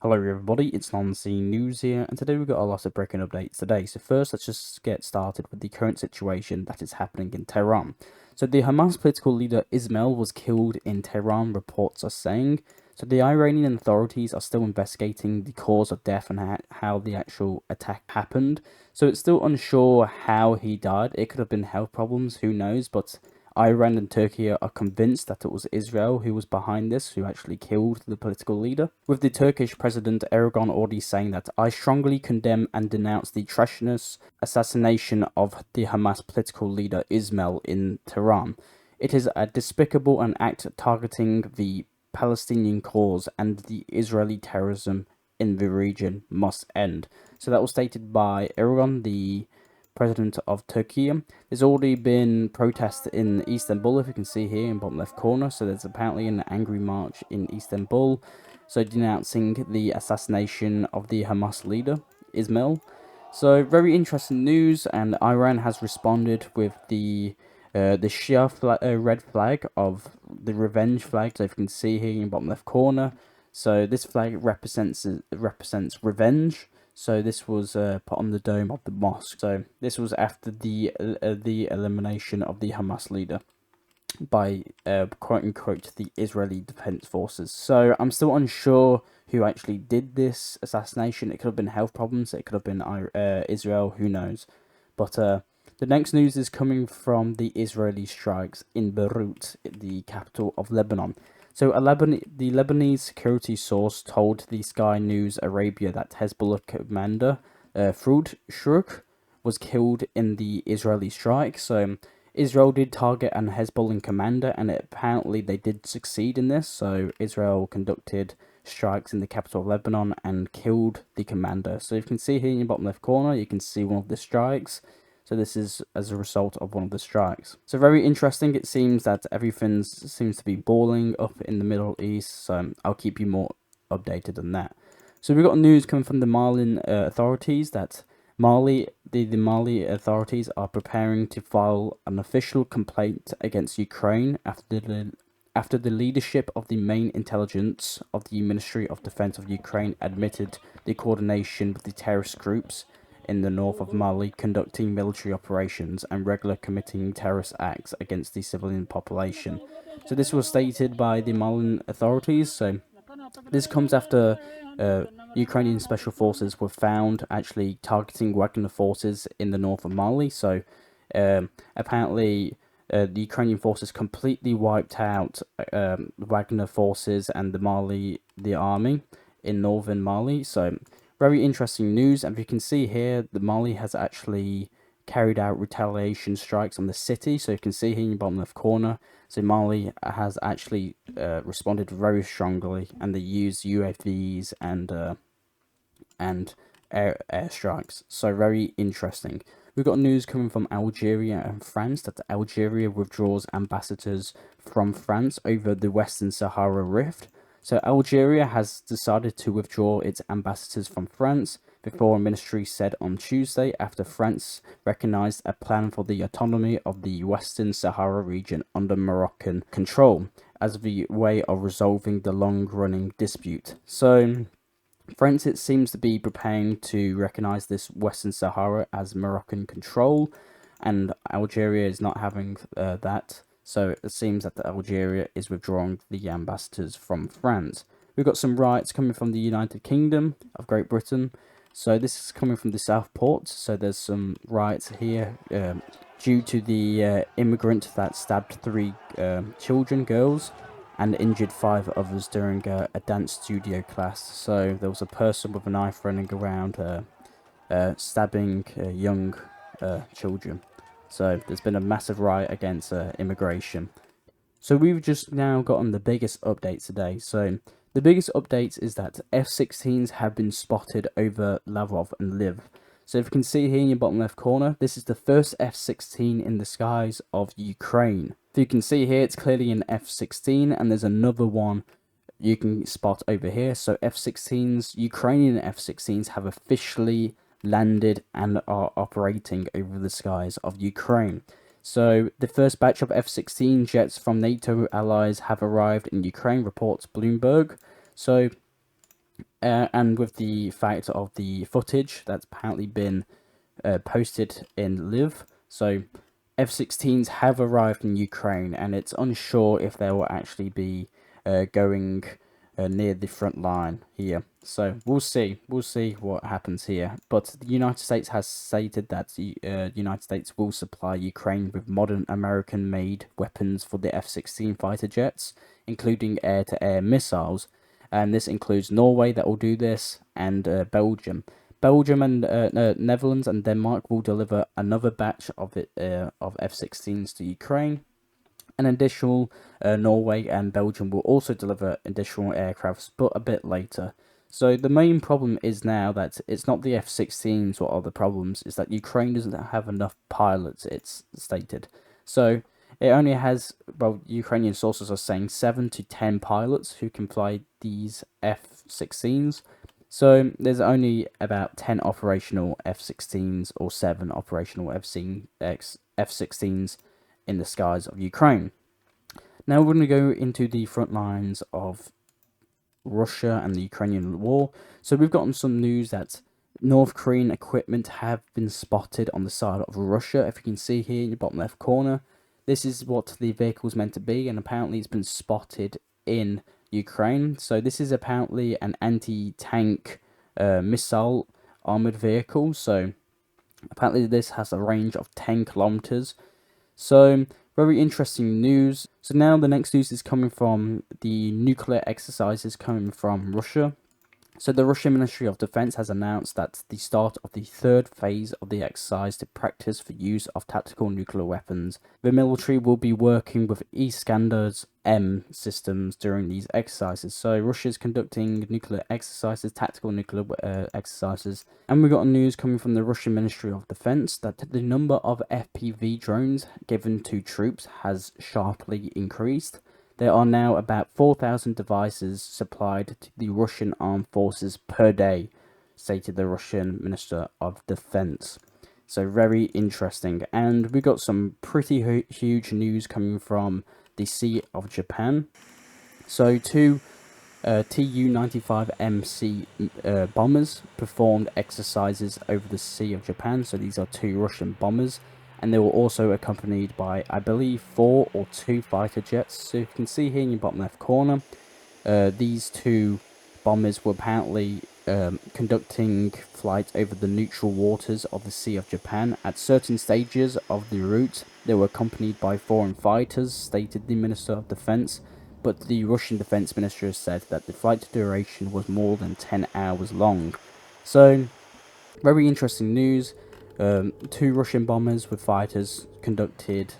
Hello everybody, it's Non-C News here, and today we've got a lot of breaking updates today. So first, let's just get started with the current situation that is happening in Tehran. So the Hamas political leader Ismail was killed in Tehran, reports are saying. So the Iranian authorities are still investigating the cause of death and how the actual attack happened. So it's still unsure how he died. It could have been health problems, who knows, but Iran and Turkey are convinced that it was Israel who was behind this, who actually killed the political leader. With the Turkish president Erdogan already saying that I strongly condemn and denounce the treacherous assassination of the Hamas political leader Ismail in Tehran. It is a despicable an act targeting the Palestinian cause, and the Israeli terrorism in the region must end. So that was stated by Erdogan, the president of Turkey. There's already been protests in Istanbul, if you can see here in bottom left corner. So there's apparently an angry march in Istanbul, so denouncing the assassination of the Hamas leader Ismail. So very interesting news, and Iran has responded with the Shia red flag of the revenge flag. So if you can see here in bottom left corner, so this flag represents revenge. So this was put on the dome of the mosque. So this was after the elimination of the Hamas leader by quote unquote the Israeli Defense Forces. So I'm still unsure who actually did this assassination. It could have been health problems. It could have been Israel. Who knows? But the next news is coming from the Israeli strikes in Beirut, the capital of Lebanon. So the Lebanese security source told the Sky News Arabia that Hezbollah commander Froud Shurk was killed in the Israeli strike. So Israel did target an Hezbollah commander, and apparently they did succeed in this. So Israel conducted strikes in the capital of Lebanon and killed the commander. So you can see here in the bottom left corner, you can see one of the strikes. So this is as a result of one of the strikes. So very interesting. It seems that everything seems to be balling up in the Middle East. So I'll keep you more updated on that. So we've got news coming from the Malian authorities that the Mali authorities are preparing to file an official complaint against Ukraine after the leadership of the main intelligence of the Ministry of Defense of Ukraine admitted the coordination with the terrorist groups in the north of Mali conducting military operations and regular committing terrorist acts against the civilian population. So this was stated by the Malian authorities. So this comes after Ukrainian special forces were found actually targeting Wagner forces in the north of Mali. So apparently the Ukrainian forces completely wiped out Wagner forces and the army in northern Mali. So very interesting news, and you can see here the Mali has actually carried out retaliation strikes on the city. So you can see here in the bottom left corner, so Mali has actually responded very strongly, and they used UAVs and air strikes. So very interesting. We've got news coming from Algeria and France that Algeria withdraws ambassadors from France over the Western Sahara Rift. So Algeria has decided to withdraw its ambassadors from France, the foreign ministry said on Tuesday, after France recognized a plan for the autonomy of the Western Sahara region under Moroccan control as the way of resolving the long-running dispute. So France, it seems to be preparing to recognize this Western Sahara as Moroccan control, and Algeria is not having that. So it seems that Algeria is withdrawing the ambassadors from France. We've got some riots coming from the United Kingdom of Great Britain. So this is coming from the Southport. So there's some riots here due to the immigrant that stabbed 3 girls, and injured 5 others during a dance studio class. So there was a person with a knife running around stabbing young children. So there's been a massive riot against immigration. So we've just now gotten the biggest update today. So the biggest update is that F-16s have been spotted over Lavrov and Lviv. So if you can see here in your bottom left corner, this is the first F-16 in the skies of Ukraine. If you can see here, it's clearly an F-16, and there's another one you can spot over here. So F-16s, Ukrainian F-16s have officially landed and are operating over the skies of Ukraine. So the first batch of F-16 jets from NATO allies have arrived in Ukraine, reports Bloomberg. So and with the fact of the footage that's apparently been posted in Live, so F-16s have arrived in Ukraine, and it's unsure if they will actually be going near the front line here. So we'll see. We'll see what happens here. But the United States has stated that the United States will supply Ukraine with modern American-made weapons for the F-16 fighter jets, including air-to-air missiles. And this includes Norway that will do this, and Belgium. Belgium and Netherlands and Denmark will deliver another batch of F-16s to Ukraine. An additional Norway and Belgium will also deliver additional aircrafts, but a bit later. So the main problem is now that it's not the F-16s what are the problems, is that Ukraine doesn't have enough pilots, it's stated. So it only has, well, Ukrainian sources are saying 7 to 10 pilots who can fly these F-16s. So there's only about 10 operational F-16s or 7 operational F-16s in the skies of Ukraine. Now we're going to go into the front lines of Russia and the Ukrainian war. So we've gotten some news that North Korean equipment have been spotted on the side of Russia. If you can see here in the bottom left corner, this is what the vehicle is meant to be, and apparently it's been spotted in Ukraine. So this is apparently an anti-tank missile armored vehicle. So apparently this has a range of 10 kilometers. So very interesting news. So now the next news is coming from the nuclear exercises coming from Russia. So the Russian Ministry of Defense has announced that the start of the third phase of the exercise to practice the use of tactical nuclear weapons. The military will be working with Iskander-M systems during these exercises. So Russia is conducting nuclear exercises, tactical nuclear exercises. And we got news coming from the Russian Ministry of Defense that the number of FPV drones given to troops has sharply increased. There are now about 4,000 devices supplied to the Russian armed forces per day, stated the Russian Minister of Defense. So very interesting. And we got some pretty huge news coming from the Sea of Japan. So two Tu-95MC bombers performed exercises over the Sea of Japan. So these are 2 Russian bombers. And they were also accompanied by, I believe, 4 or 2 fighter jets. So you can see here in your bottom left corner, these 2 bombers were apparently conducting flight over the neutral waters of the Sea of Japan. At certain stages of the route, they were accompanied by foreign fighters, stated the Minister of Defense. But the Russian Defense Minister said that the flight duration was more than 10 hours long. So, very interesting news. 2 Russian bombers with fighters conducted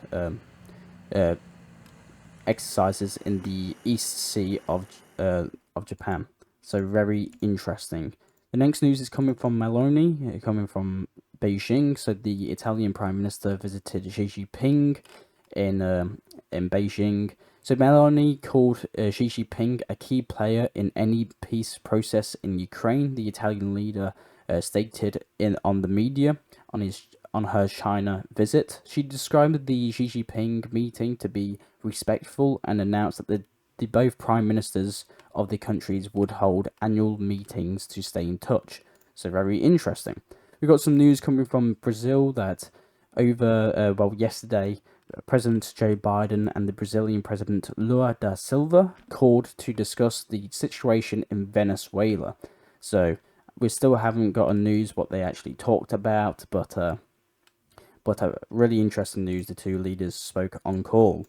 exercises in the East Sea of Japan. So very interesting. The next news is coming from Meloni, coming from Beijing. So the Italian Prime Minister visited Xi Jinping in Beijing. So Meloni called Xi Jinping a key player in any peace process in Ukraine. The Italian leader stated on the media on her China visit. She described the Xi Jinping meeting to be respectful and announced that the both prime ministers of the countries would hold annual meetings to stay in touch. So very interesting. We've got some news coming from Brazil that yesterday, President Joe Biden and the Brazilian President Lula da Silva called to discuss the situation in Venezuela. So we still haven't gotten news what they actually talked about, but really interesting news. The 2 leaders spoke on call.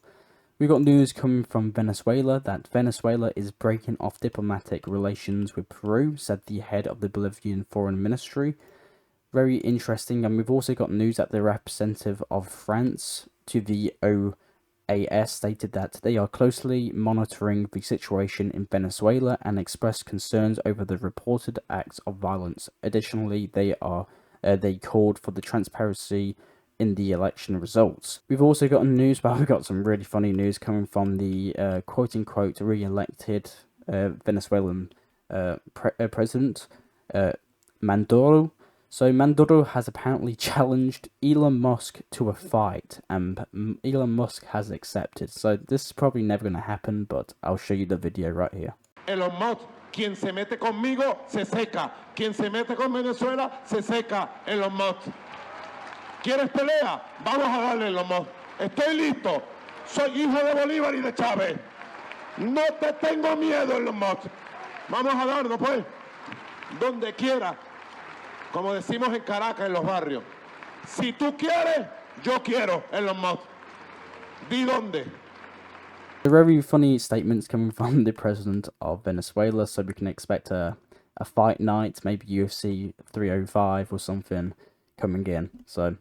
We got news coming from Venezuela that Venezuela is breaking off diplomatic relations with Peru, said the head of the Bolivian Foreign Ministry. Very interesting. And we've also got news that the representative of France to the OAS stated that they are closely monitoring the situation in Venezuela and expressed concerns over the reported acts of violence. Additionally, they called for the transparency in the election results. We've also got news, but we've got some really funny news coming from the quote-unquote re-elected Venezuelan president, Maduro. So Maduro has apparently challenged Elon Musk to a fight, and Elon Musk has accepted. So this is probably never going to happen, but I'll show you the video right here. Elon Musk Quien se mete conmigo se seca. Quien se mete con Venezuela se seca en los Musk. ¿Quieres pelea? Vamos a darle en los Musk. Estoy listo. Soy hijo de Bolívar y de Chávez. No te tengo miedo en los Musk. Vamos a darnos, pues. Donde quiera. Como decimos en Caracas, en los barrios. Si tú quieres, yo quiero en los Musk. Di dónde. Very funny statements coming from the president of Venezuela, so we can expect a fight night, maybe UFC 305 or something coming in. So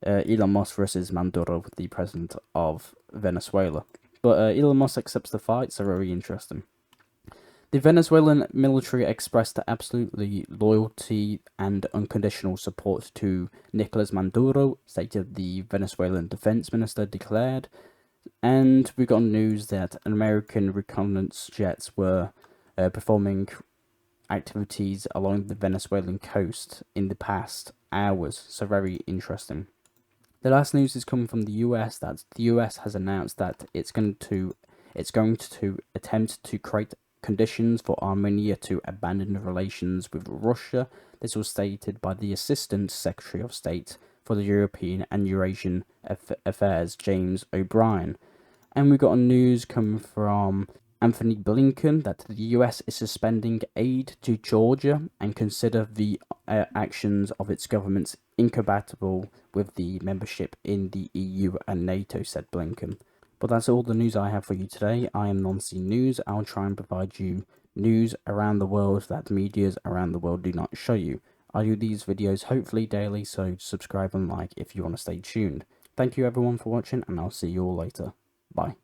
Elon Musk versus Maduro, the president of Venezuela. But Elon Musk accepts the fight, so very interesting. The Venezuelan military expressed absolutely loyalty and unconditional support to Nicolas Maduro, stated the Venezuelan defense minister declared. And we got news that American reconnaissance jets were performing activities along the Venezuelan coast in the past hours, so very interesting. The last news is coming from the US, that the US has announced that it's going to attempt to create conditions for Armenia to abandon relations with Russia. This was stated by the Assistant Secretary of State for the European and Eurasian Affairs, James O'Brien. And we got news coming from Anthony Blinken that the US is suspending aid to Georgia and consider the actions of its governments incompatible with the membership in the EU and NATO, said Blinken. But that's all the news I have for you today. I am Noncy News. I'll try and provide you news around the world that medias around the world do not show you. I do these videos hopefully daily, so subscribe and like if you want to stay tuned. Thank you everyone for watching, and I'll see you all later. Bye.